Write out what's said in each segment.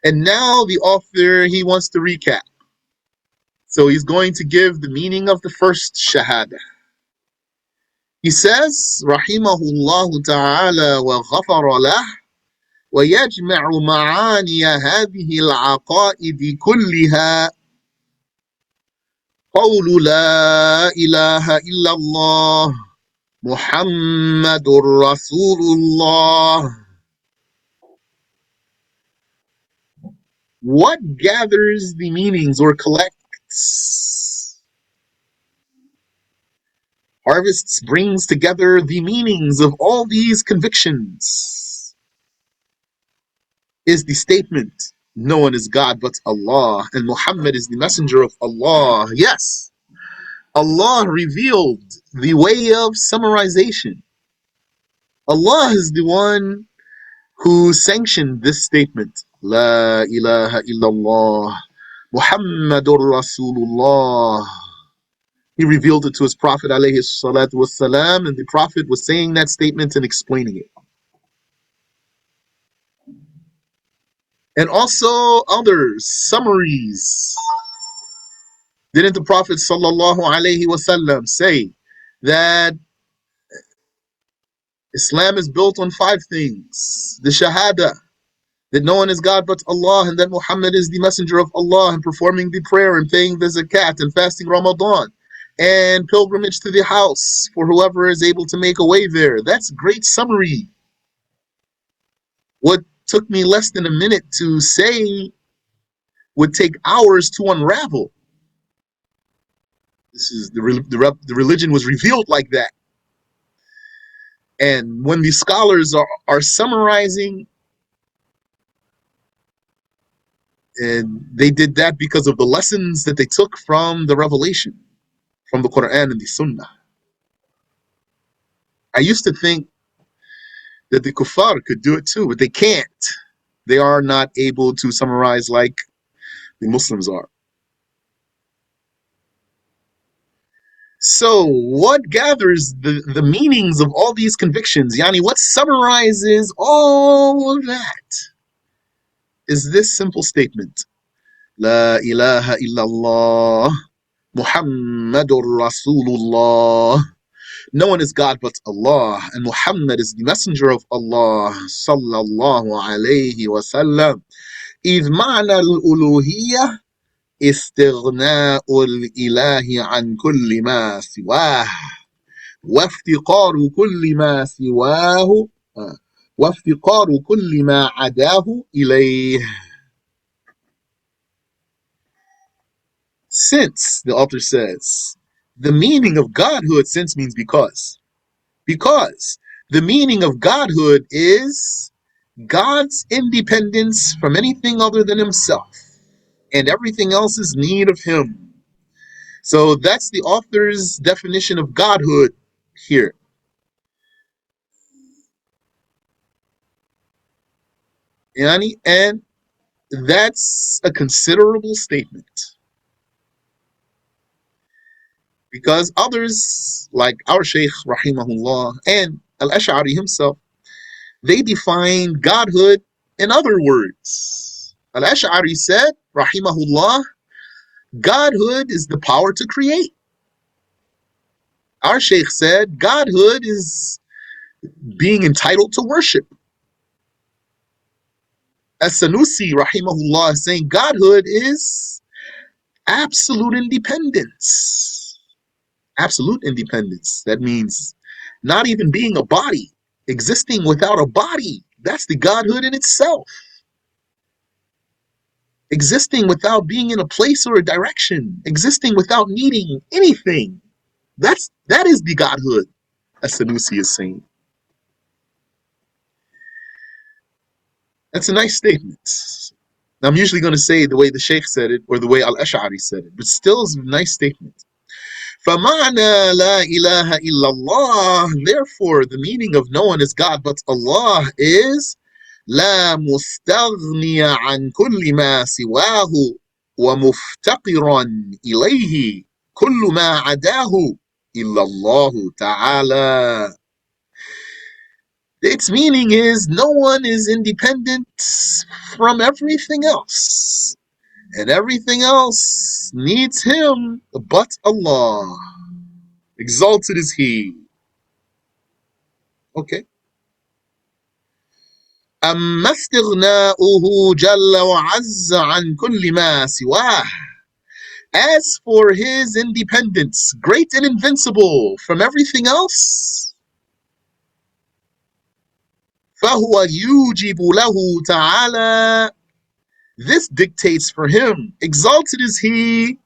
And now the author, he wants to recap. So he's going to give the meaning of the first shahada. He says, Rahimahullah ta'ala wa ghafara lah ويجمع معاني هذه العقائد كلها قول لا إله إلا الله محمد رسول الله. What gathers the meanings or collects? Harvests brings together the meanings of all these convictions is the statement, no one is God but Allah, and Muhammad is the messenger of Allah. Yes, Allah revealed the way of summarization. Allah is the one who sanctioned this statement, La ilaha illallah, Muhammadur Rasulullah. He revealed it to his Prophet alayhi salatu wasalam, and the Prophet was saying that statement and explaining it. And also other summaries. Didn't the Prophet sallallahu alayhi wasallam say that Islam is built on 5 things? The Shahada, that no one is God but Allah, and that Muhammad is the messenger of Allah, and performing the prayer and paying the zakat and fasting Ramadan and pilgrimage to the house for whoever is able to make a way there. That's great summary. What took me less than a minute to say would take hours to unravel. This is the religion was revealed like that. And when the scholars are summarizing, and they did that because of the lessons that they took from the revelation, from the Quran and the Sunnah. I used to think that the kuffar could do it too, but they can't. They are not able to summarize like the Muslims are. So what gathers the meanings of all these convictions? Yani, what summarizes all of that is this simple statement. La ilaha illallah Muhammadur Rasulullah. No one is God but Allah, and Muhammad is the messenger of Allah sallallahu alayhi wa sallam. إذ معنى الألوهية استغناء الإله عن كل ما سواه وافتقار كل ما سواه وافتقار كل ما عداه إليه. Since, the author says, the meaning of Godhood, since means because. Because the meaning of Godhood is God's independence from anything other than himself, and everything else is need of him. So that's the author's definition of Godhood here. And that's a considerable statement. Because others, like our Shaykh Rahimahullah and Al-Ash'ari himself, they define Godhood in other words. Al-Ash'ari said, Rahimahullah, Godhood is the power to create. Our Shaykh said, Godhood is being entitled to worship. As Sanusi, Rahimahullah, is saying, Godhood is absolute independence. Absolute independence. That means not even being a body, existing without a body. That's the Godhood in itself. Existing without being in a place or a direction, existing without needing anything. That is the Godhood, as Sanusi is saying. That's a nice statement. Now, I'm usually going to say the way the Sheikh said it or the way Al-Ash'ari said it, but still is a nice statement. فَمَعْنَا لَا إِلَهَ إِلَّا اللَّهِ. Therefore, the meaning of no one is God but Allah is لا مستغني عن كل ما سواه ومفتقرا إليه كل ما عداه إلا الله تعالى. Its meaning is no one is independent from everything else, and everything else needs him but Allah. Exalted is He. Okay. أما استغناؤه جل وعز عن كل ما سواه. As for his independence, great and invincible from everything else, فهو يوجب له تعالى. This dictates for him, exalted is he,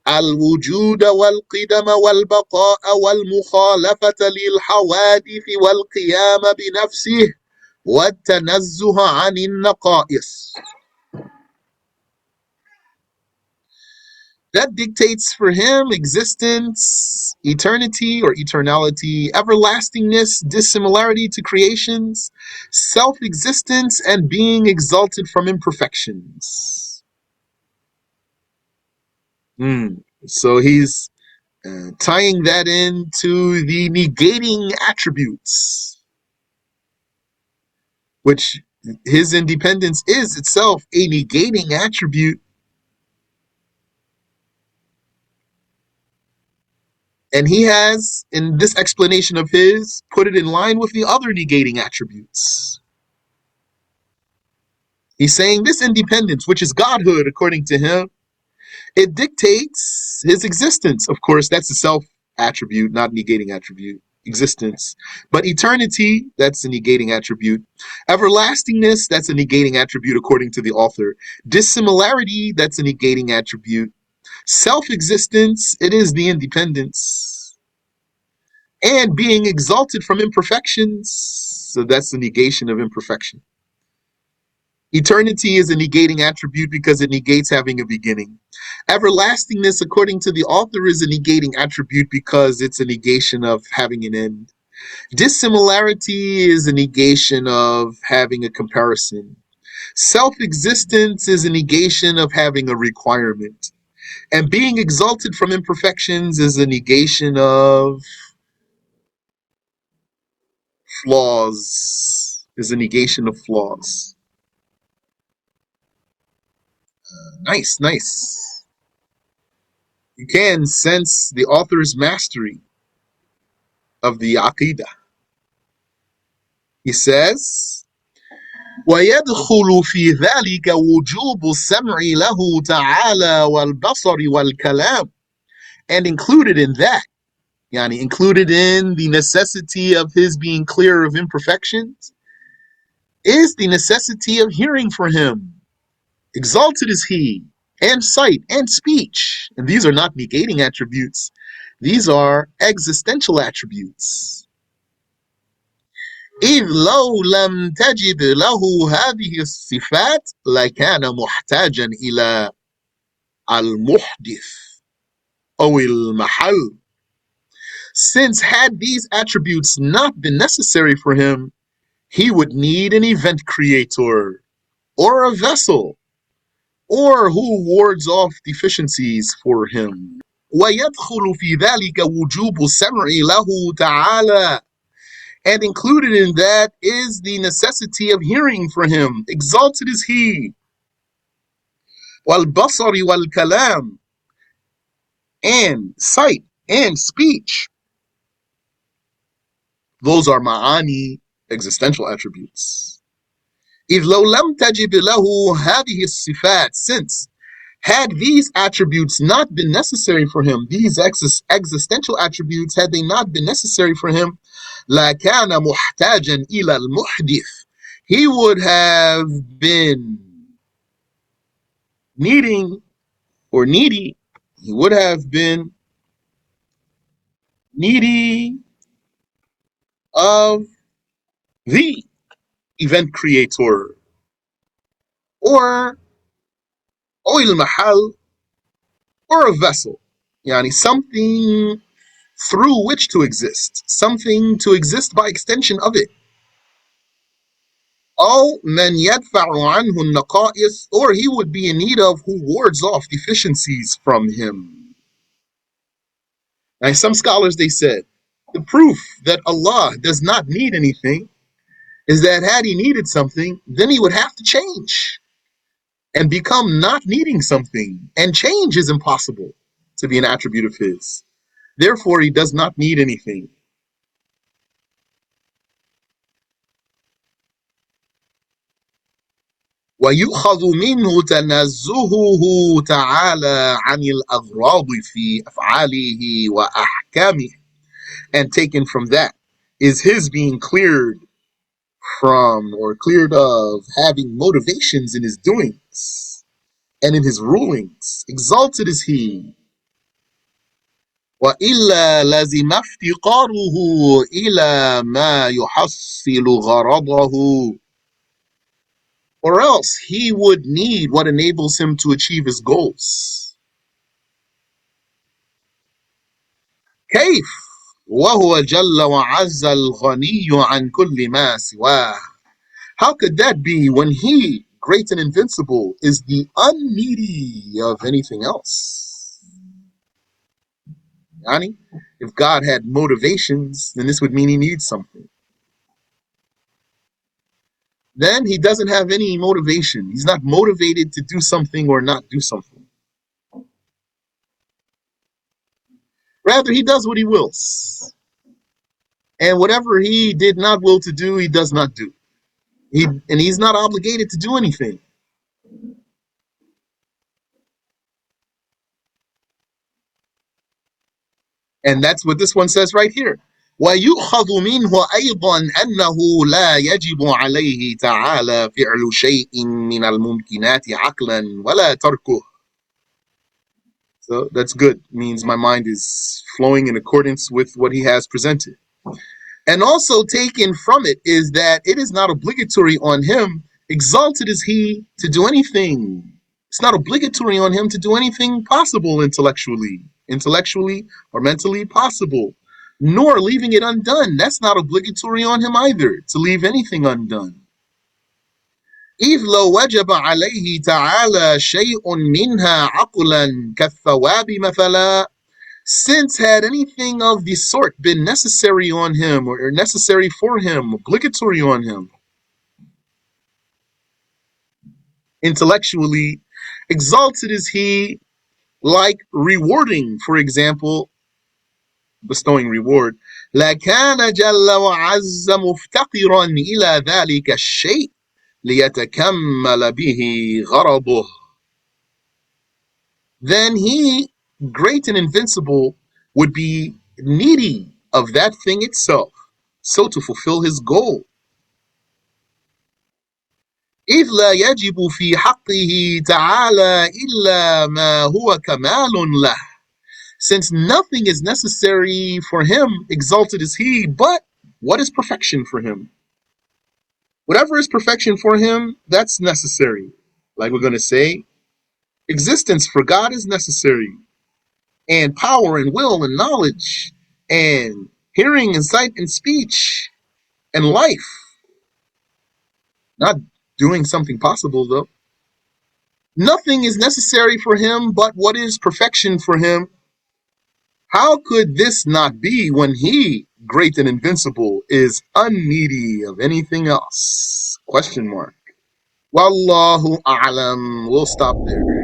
الوجود والقدم والبقاء والمخالفة للحوادث والقيام بنفسه والتنزه عن النقائص. That dictates for him existence, eternity or eternality, everlastingness, dissimilarity to creations, self-existence, and being exalted from imperfections. So he's tying that into the negating attributes, which his independence is itself a negating attribute. And he has, in this explanation of his, put it in line with the other negating attributes. He's saying this independence, which is Godhood, according to him, it dictates his existence. Of course, that's a self attribute, not negating attribute, existence. But eternity, that's a negating attribute. Everlastingness, that's a negating attribute, according to the author. Dissimilarity, that's a negating attribute. Self-existence, it is the independence. And being exalted from imperfections, so that's the negation of imperfection. Eternity is a negating attribute because it negates having a beginning. Everlastingness, according to the author, is a negating attribute because it's a negation of having an end. Dissimilarity is a negation of having a comparison. Self-existence is a negation of having a requirement. And being exalted from imperfections is a negation of flaws, is a negation of flaws. Nice, nice. You can sense the author's mastery of the Aqidah. He says, ويدخل في ذلك وجوب السمع له تعالى والبصر والكلام. And included in that, yani included in the necessity of his being clear of imperfections, is the necessity of hearing for him. Exalted is he, and sight, and speech. And these are not negating attributes. These are existential attributes. إذ لو لم تجد له هذه الصفات لكان محتاجا إلى المحدث أو المحل. Since had these attributes not been necessary for him, he would need an event creator, or a vessel, or who wards off deficiencies for him. ويدخل في ذلك وجوب السمع له تعالى. And included in that is the necessity of hearing for him. Exalted is he. والبصر والكلام. And sight and speech. Those are ma'ani, existential attributes. إذ لو لم تجب له هذه الصفات, since had these attributes not been necessary for him, these existential attributes, had they not been necessary for him, لكان محتاجا إلى المحدث. He would have been needing or needy, he would have been needy of the event creator, or oil mahal, or a vessel, yani something through which to exist, something to exist by extension of it. أو من يدفع عنه النقائص, or he would be in need of who wards off deficiencies from him. Now, some scholars, they said, the proof that Allah does not need anything is that had he needed something, then he would have to change and become not needing something. And change is impossible to be an attribute of his. Therefore, he does not need anything. ويؤخذ منه تنزهه تعالى عن الأغراض في أفعاله وأحكامه. And taken from that is his being cleared from or cleared of having motivations in his doings and in his rulings. Exalted is he. وإلا لزم افتقاره إلى ما يحصل غرضه, or else he would need what enables him to achieve his goals. كيف وهو جل وعز الغني عن كل ما سواه. How could that be when he, great and invincible, is the unneedy of anything else? Yani, if God had motivations, then this would mean he needs something. Then he doesn't have any motivation. He's not motivated to do something or not do something. Rather, he does what he wills. And whatever he did not will to do, he does not do. And he's not obligated to do anything. And that's what this one says right here. ويؤخذ منه أيضا أنه لا يجب عليه تعالى فعل شيء من الممكنات عقلا ولا تركه. So that's good. It means my mind is flowing in accordance with what he has presented. And also taken from it is that it is not obligatory on him, exalted is he, to do anything. It's not obligatory on him to do anything possible intellectually or mentally possible, nor leaving it undone. That's not obligatory on him either, to leave anything undone. إذ لو وجب عليه تعالى شيء منها عقلا كالثواب مثلا, since had anything of the sort been necessary on him or necessary for him, obligatory on him, intellectually, exalted is he, like rewarding, for example, bestowing reward, لكان جل وعز مفتقرا إلى ذلك الشيء ليتكمل به غرضه. Then he, great and invincible, would be needy of that thing itself, so to fulfill his goal. إذ لا يجب في حقه تعالى إلا ما هو كمال له, since nothing is necessary for him, exalted is he, but what is perfection for him? Whatever is perfection for him, that's necessary. Like we're going to say, existence for God is necessary, and power and will and knowledge and hearing and sight and speech and life. Not doing something possible, though. Nothing is necessary for him but what is perfection for him. How could this not be when he, great and invincible, is unneedy of anything else? Question mark. Wallahu a'lam. We'll stop there.